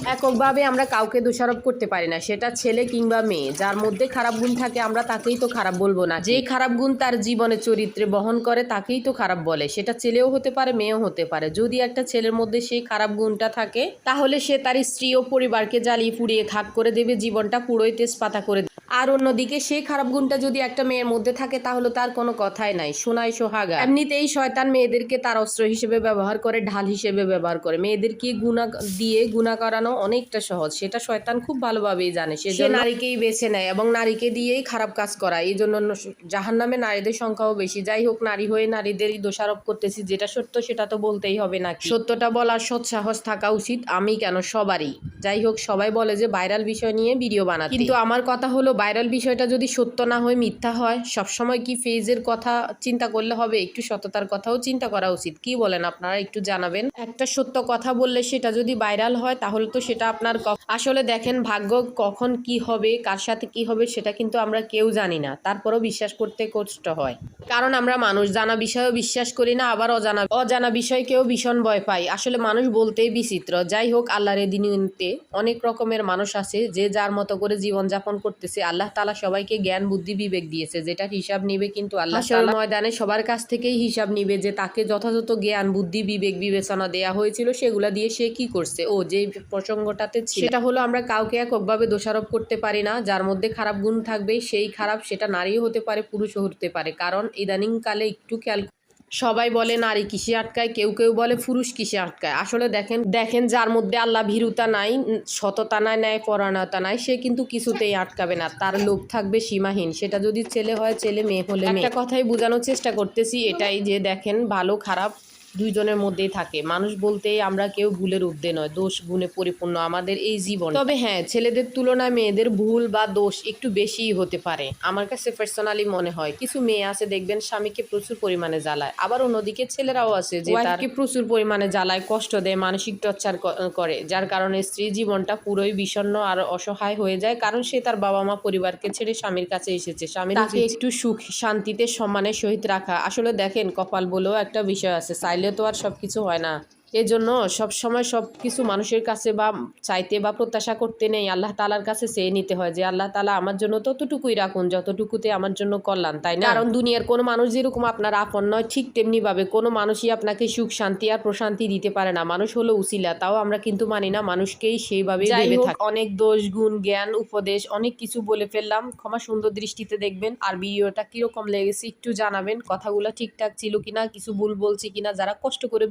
এককভাবে আমরা কাউকে দোষারোপ করতে পারি না, সেটা ছেলে কিংবা মেয়ে। যার মধ্যে খারাপ গুণ থাকে আমরা তাকেই তো খারাপ বলবো না। যেই খারাপ গুণ তার জীবনে চরিত্রে বহন করে তাকেই তো খারাপ বলে। সেটা ছেলেও হতে পারে, মেয়েও হতে পারে। যদি একটা ছেলের মধ্যে সেই খারাপ গুণটা থাকে তাহলে সে তার স্ত্রী ও পরিবারকে জ্বালিয়ে পুড়িয়ে খাক করে দেবে, জীবনটা পুরোই তেজপাতা করে দেবে। আর অন্যদিকে সেই খারাপ গুণটা যদি একটা মেয়ের মধ্যে থাকে তাহলে তার কোনো কথাই নাই, সোনায় সোহাগা। এমনিতেই শয়তান মেয়েদেরকে তার অস্ত্র হিসেবে ব্যবহার করে, ঢাল হিসেবে ব্যবহার করে। মেয়েদেরকে গুণা করানো অনেকটা সহজ, সেটা শয়তান খুব ভালোভাবেই জানে। সে নারীকেই বেছে নেয় এবং নারীকে দিয়েই খারাপ কাজ করায়। এই জন্য জাহান্নামে নারীদের সংখ্যাও বেশি। যাই হোক, নারী হয়ে নারীদেরই দোষারোপ করতেছি, যেটা সত্য সেটা তো বলতেই হবে নাকি। সত্যটা বলার সৎসাহস থাকা উচিত, আমি কেন সবারই। যাই হোক, সবাই বলে যে ভাইরাল বিষয় নিয়ে ভিডিও বানাতে, কিন্তু আমার কথা হলো ভাইরাল বিষয়টা যদি সত্য না হয়, মিথ্যা হয়, সবসময় কি ফেজের কথা চিন্তা করলে হবে? একটু সততার কথাও চিন্তা করা উচিত। কি বলেন আপনারা? একটু জানাবেন। একটা সত্য কথা বললে সেটা যদি ভাইরাল হয় তাহলে তো সেটা আপনার আসলে দেখেন, ভাগ্য কখন কি হবে, কার সাথে কি হবে সেটা কিন্তু আমরা কেউ জানি না। তারপরও বিশ্বাস করতে কষ্ট হয়, কারণ আমরা মানুষ। জানা বিষয়েও বিশ্বাস করি না, আবার অজানা বিষয়কেও ভীষণ ভয় পাই। আসলে মানুষ বলতেই বিচিত্র। যাই হোক, আল্লাহর দিনতে অনেক রকমের মানুষ আছে, যে যার মতো করে জীবনযাপন করতেছে। আল্লাহ তাআলা সবাইকে জ্ঞান বুদ্ধি বিবেক দিয়েছে, যেটা হিসাব নিবে কিন্তু আল্লাহ তাআলা ময়দানে সবার কাছ থেকেই হিসাব নিবে, যে তাকে যথাযথ জ্ঞান বুদ্ধি বিবেক বিবেচনা দেয়া হয়েছিল সেগুলা দিয়ে সে কি করছে। ও যে প্রসঙ্গটাতে ছিল সেটা হলো, আমরা কাউকে এককভাবে দোষারোপ করতে পারি না। যার মধ্যে খারাপ গুণ থাকবে সেই খারাপ, সেটা নারীও হতে পারে, পুরুষও হতে পারে। কারণ ইদানিং কালে একটু খেয়াল, সবাই বলে নারী কিসে আটকায়, কেউ কেউ বলে পুরুষ কিসে আটকায়। আসলে দেখেন যার মধ্যে আল্লাহ ভীরুতা নাই, সততা নাই, ন্যায় পরায়ণতা নাই, সে কিন্তু কিছুতেই আটকাবে না। তার লোভ থাকবে সীমাহীন। সেটা যদি ছেলে হয় ছেলে, মেয়ে হলে মেয়ে। একটা কথাই বোঝানোর চেষ্টা করতেছি, এটাই যে দেখেন, ভালো খারাপ দুইজনের মধ্যেই থাকে। মানুষ বলতেই আমরা কেউ ভুলের ঊর্ধ্বে নয়, দোষ গুণে পরিপূর্ণ আমাদের এই জীবন। তবে হ্যাঁ, ছেলেদের তুলনায় মেয়েদের ভুল বা দোষ একটু বেশিই হতে পারে। আমার কাছে পার্সোনালি মনে হয়, কিছু মেয়ে আছে দেখবেন স্বামীকে প্রচুর পরিমাণে জ্বালায়, আবার অন্যদিকে ছেলেরাও আছে যে তাকে প্রচুর পরিমাণে জ্বালায়, কষ্ট দেয়, মানসিক টর্চার করে, যার কারণে স্ত্রীর জীবনটা পুরোই বিষণ্ণ আর অসহায় হয়ে যায়। কারণ সে তার বাবা মা পরিবারকে ছেড়ে স্বামীর কাছে এসেছে, স্বামীর তাকে একটু সুখ শান্তিতে সম্মানের সহিত রাখা। আসলে দেখেন, কপাল বলেও একটা বিষয় আছে, চাইলে তো আর সবকিছু হয় না। এজন্য সবসময় সবকিছু মানুষের কাছে বা চাইতে বা প্রত্যাশা করতে নেই, আল্লাহ তাআলার কাছে চেয়ে নিতে হয় যে আল্লাহ তাআলা আমার জন্য ততটুকুই রাখুন যতটুকুতে আমার জন্য কল্যাণ, তাই না? কারণ দুনিয়ার কোনো মানুষ যেরকম আপনার আপন নয়, ঠিক তেমনি ভাবে কোনো মানুষই আপনাকে সুখ শান্তি আর প্রশান্তি দিতে পারে না। মানুষ হলো উসিলা, তাও আমরা কিন্তু মানি না, মানুষকেই সেইভাবে ভেবে থাকি। অনেক দোষ গুণ জ্ঞান উপদেশ অনেক কিছু বলে ফেললাম, ক্ষমা সুন্দর দৃষ্টিতে দেখবেন। আর ভিডিওটা কিরকম লেগেছে একটু জানাবেন, কথাগুলো ঠিকঠাক ছিল কিনা, কিছু ভুল বলছি কিনা। যারা কষ্ট করে